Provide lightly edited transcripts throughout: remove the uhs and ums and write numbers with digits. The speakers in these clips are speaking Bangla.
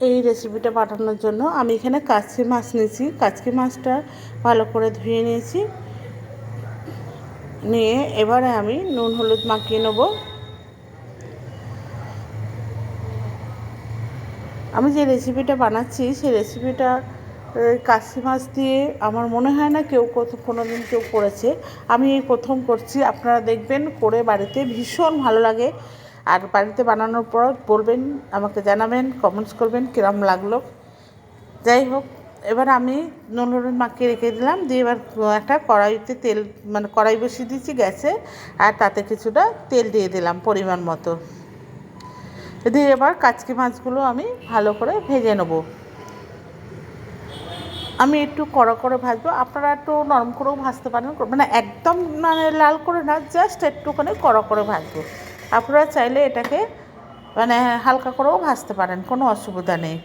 এই রেসিপিটা বানানোর জন্য আমি এখানে কাচকি মাছ নিয়েছি। কাচকি মাছটা ভালো করে ধুয়ে নিয়েছি। নিয়ে এবারে আমি নুন হলুদ মাখিয়ে নেব। আমি যে রেসিপিটা বানাচ্ছি সেই রেসিপিটা কাচকি মাছ দিয়ে আমার মনে হয় না কেউ কোনো দিন কেউ করেছে। আমি এই প্রথম করছি। আপনারা দেখবেন করে বাড়িতে ভীষণ ভালো লাগে। আর বাড়িতে বানানোর পর বলবেন, আমাকে জানাবেন, কমেন্টস করবেন কীরকম লাগলো। যাই হোক, এবার আমি নুন হলুদ মাখিয়ে রেখে দিলাম। দিয়ে এবার একটা কড়াইতে তেল, কড়াই বসিয়ে দিয়েছি গ্যাসে, আর তাতে কিছুটা তেল দিয়ে দিলাম পরিমাণ মতো। দিয়ে এবার কাচকি মাছগুলো আমি ভালো করে ভেজে নেব। আমি একটু কড়া করে ভাজবো, আপনারা একটু নরম করেও ভাজতে পারেন, একদম লাল করে না, জাস্ট একটুখানি কড়া করে ভাজবো। আপনারা চাইলে এটাকে হালকা করেও ভাজতে পারেন, কোনো অসুবিধা নেই।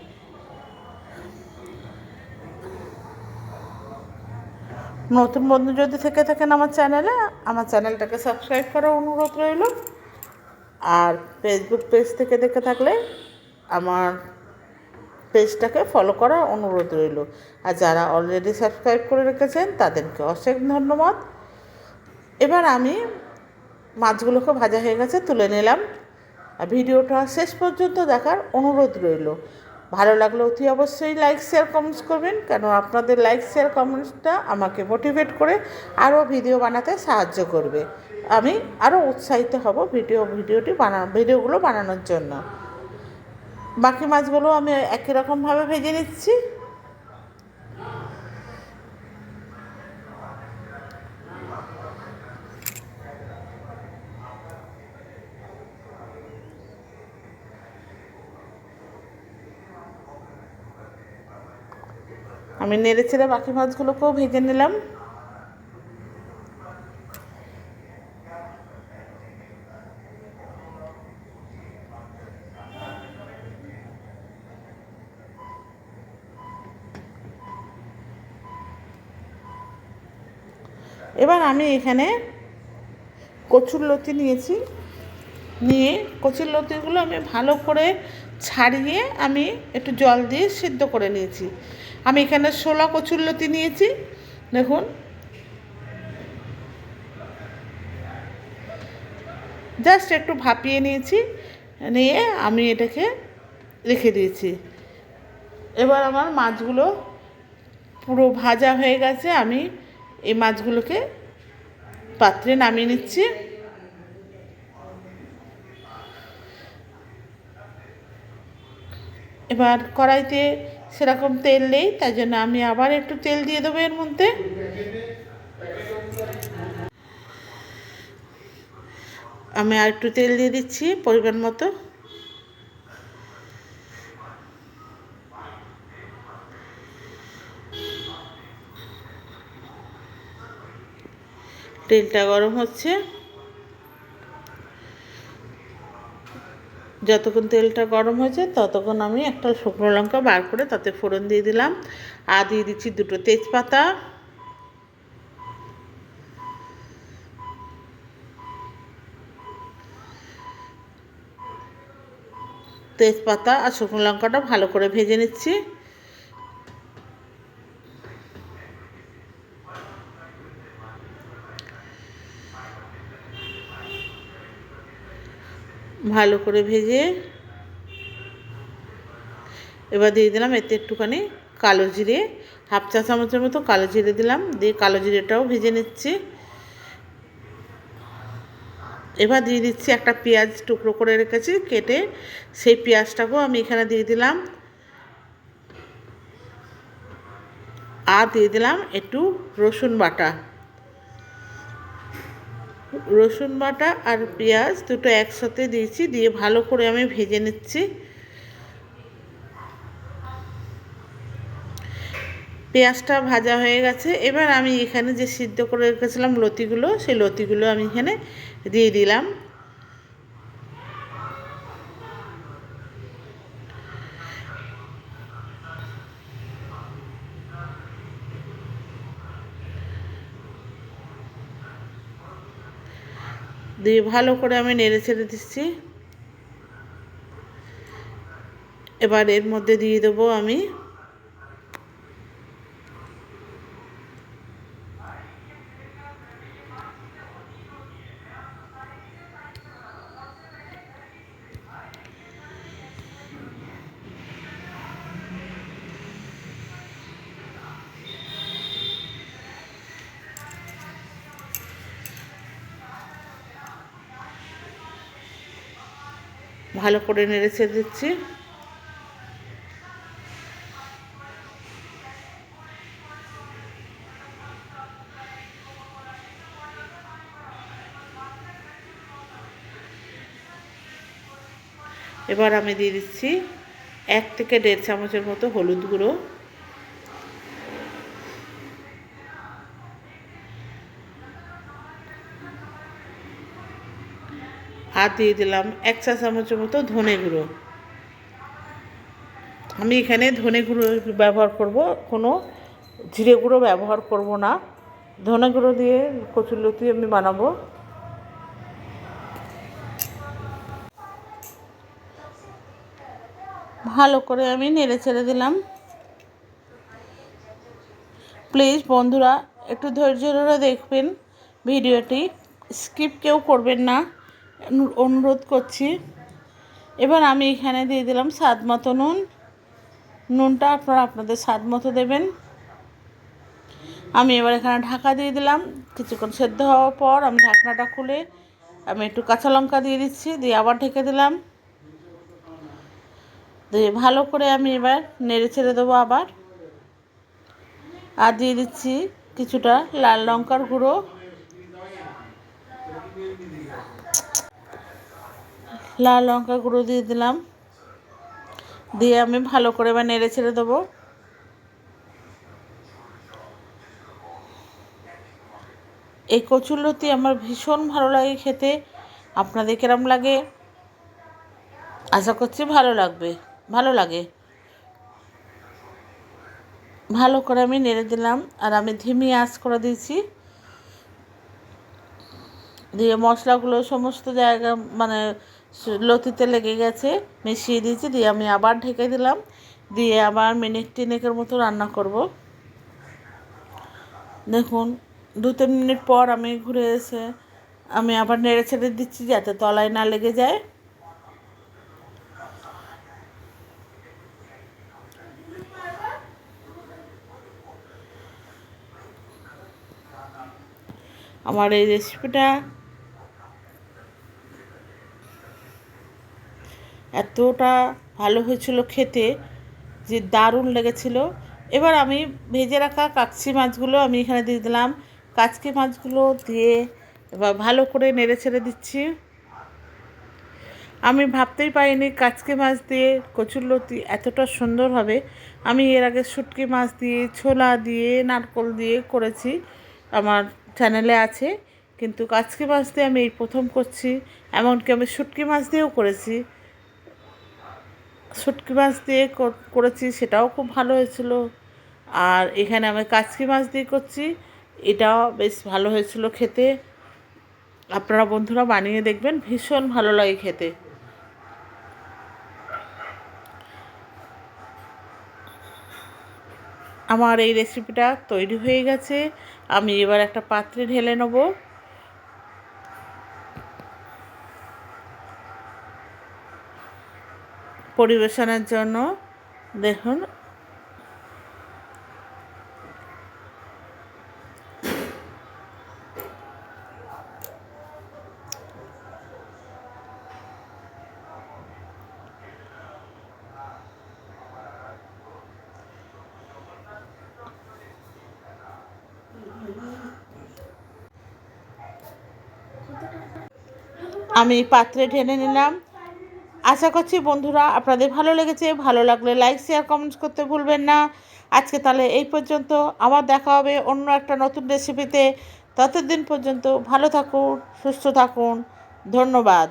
নতুন বন্ধু যদি থেকে থাকেন আমার চ্যানেলটাকে সাবস্ক্রাইব করার অনুরোধ রইল। আর ফেসবুক পেজ থেকে দেখে থাকলে আমার পেজটাকে ফলো করার অনুরোধ রইল। আর যারা অলরেডি সাবস্ক্রাইব করে রেখেছেন তাদেরকে অশেষ ধন্যবাদ। এবার আমি মাছগুলোকে ভাজা হয়ে গেছে, তুলে নিলাম। আর ভিডিওটা শেষ পর্যন্ত দেখার অনুরোধ রইল। ভালো লাগলে অতি অবশ্যই লাইক শেয়ার কমেন্টস করবেন, কেন আপনাদের লাইক শেয়ার কমেন্টসটা আমাকে মোটিভেট করে আরও ভিডিও বানাতে সাহায্য করবে। আমি আরও উৎসাহিত হব ভিডিওগুলো বানানোর জন্য। বাকি মাছগুলো আমি একই রকমভাবে ভেজে নিচ্ছি। আমি নেড়ে চেড়ে বাকি মাছগুলোকেও ভেজে নিলাম। এবার আমি এখানে কচুরলতি নিয়েছি। নিয়ে কচুরলতিগুলো আমি ভালো করে ছাড়িয়ে আমি একটু জল দিয়ে সিদ্ধ করে নিয়েছি। আমি এখানে 16 কচুরলতি নিয়েছি। দেখুন, জাস্ট একটু ভাপিয়ে নিয়েছি, নিয়ে আমি এটাকে রেখে দিয়েছি। এবার আমার মাছগুলো পুরো ভাজা হয়ে গেছে। আমি এই মাছগুলোকে পাত্রে নামিয়ে নিচ্ছি। এবার কড়াইতে সেরকম তেল নেই, তাই জন্য আমি আবার একটু তেল দিয়ে দেবো এর মধ্যে। আমি আর একটু তেল দিয়ে দিচ্ছি পরিমাণ মতো। তেলটা গরম হচ্ছে। যতক্ষণ তেলটা গরম হয়েছে ততক্ষণ আমি একটা শুকনো লঙ্কা বার করে তাতে ফোড়ন দিয়ে দিলাম। আর দিয়ে দিচ্ছি 2টো তেজপাতা। তেজপাতা আর শুকনো লঙ্কাটা ভালো করে ভেজে নিচ্ছি। ভালো করে ভেজে এবার দিয়ে দিলাম এতে একটুখানি কালো জিরে, হাফ চা চামচের মতো কালো জিরে দিলাম। দিয়ে কালো জিরেটাও ভেজে নিচ্ছি। এবার দিয়ে দিচ্ছি একটা পেঁয়াজ টুকরো করে রেখেছি কেটে, সেই পেঁয়াজটাকেও আমি এখানে দিয়ে দিলাম। আর দিয়ে দিলাম একটু রসুন বাটা। রসুন বাটা আর পেঁয়াজ দুটো একসাথে দিয়েছি, দিয়ে ভালো করে আমি ভেজে নিচ্ছি। পেঁয়াজটা ভাজা হয়ে গেছে। এবার আমি এখানে যে সিদ্ধ করে রেখেছিলাম লতিগুলো, সেই লতিগুলো আমি এখানে দিয়ে দিলাম। দিয়ে ভালো করে আমি নেড়ে ছেড়ে দিচ্ছি। এবার এর মধ্যে দিয়ে দেবো আমি ভালো করে নেড়ে ছেড়ে দিচ্ছি। এবার আমি দিয়ে দিচ্ছি 1 থেকে 1.5 চামচের মতো হলুদ গুঁড়ো, আর দিয়ে দিলাম 1 চা চামচের মতো ধনে গুঁড়ো। আমি এখানে ধনে গুঁড়ো ব্যবহার করব, কোনো জিরে গুঁড়ো ব্যবহার করব না। ধনে গুঁড়ো দিয়ে কচুরলতি আমি বানাবো। ভালো করে আমি নেড়ে ছেড়ে দিলাম। প্লিজ বন্ধুরা একটু ধৈর্য ধরে দেখবেন ভিডিওটি, স্কিপ কেউ করবেন না, অনুরোধ করছি। এবার আমি এখানে দিয়ে দিলাম স্বাদ মতো নুন। নুনটা আপনারা আপনাদের স্বাদ মতো দেবেন। আমি এবার এখানে ঢাকা দিয়ে দিলাম। কিছুক্ষণ সেদ্ধ হওয়ার পর আমি ঢাকনাটা খুলে আমি একটু কাঁচা লঙ্কা দিয়ে দিচ্ছি, দিয়ে আবার ঢেকে দিলাম। দিয়ে ভালো করে আমি এবার নেড়ে ছেড়ে দেবো আবার। আর দিয়ে দিচ্ছি কিছুটা লাল লঙ্কার গুঁড়ো, লাল লঙ্কা গুঁড়ো দিয়ে দিলাম। দিয়ে আমি ভালো করে এবার নেড়ে ছেড়ে দেবো। এই কচুরলতি আমার ভীষণ ভালো লাগে খেতে। আপনাদের কেরম লাগে আশা করছি ভালো লাগে। ভালো করে আমি নেড়ে দিলাম, আর আমি ধিমি আঁচ করে দিয়েছি। দিয়ে মশলাগুলো সমস্ত জায়গা মানে লতিতে লেগে গেছে, মিশিয়ে দিয়েছি। দিয়ে আমি আবার ঢেকে দিলাম, দিয়ে আবার মিনিট 3 মতো রান্না করব। দেখুন 2-3 মিনিট পর আমি ঘুরে এসে আমি আবার নেড়ে ছেড়ে দিচ্ছি যাতে তলায় না লেগে যায়। আমার এই রেসিপিটা এতটা ভালো হয়েছিল খেতে যে দারুণ লেগেছিল। এবার আমি ভেজে রাখা কাচ্চি মাছগুলো আমি এখানে দিয়ে দিলাম। কাচকি মাছগুলো দিয়ে এবার ভালো করে নেড়ে ছেড়ে দিচ্ছি। আমি ভাবতেই পারিনি কাচকি মাছ দিয়ে কচুরলতি এতটা সুন্দর হবে। আমি এর আগে শুটকি মাছ দিয়ে, ছোলা দিয়ে, নারকেল দিয়ে করেছি, আমার চ্যানেলে আছে। কিন্তু কাচকি মাছ দিয়ে আমি এই প্রথম করছি। এমনকি আমি শুটকি মাছ দিয়েও করেছি, শুটকি মাছ দিয়ে করেছি, সেটাও খুব ভালো হয়েছিল। আর এখানে আমি কাচকি মাছ দিয়ে করছি, এটাও বেশ ভালো হয়েছিল খেতে। আপনারা বন্ধুরা বানিয়ে দেখবেন, ভীষণ ভালো লাগে খেতে। আমার এই রেসিপিটা তৈরি হয়ে গেছে। আমি এবার একটা পাত্রে ঢেলে নেব। পরিবেশনের জন্য দেখুন আমি পাত্রে ঢেলে নিলাম। আশা করছি বন্ধুরা আপনাদের ভালো লেগেছে। ভালো লাগলে লাইক, শেয়ার, কমেন্টস করতে ভুলবেন না। আজকে তাহলে এই পর্যন্ত। আবার দেখা হবে অন্য একটা নতুন রেসিপিতে। ততদিন পর্যন্ত ভালো থাকুন, সুস্থ থাকুন। ধন্যবাদ।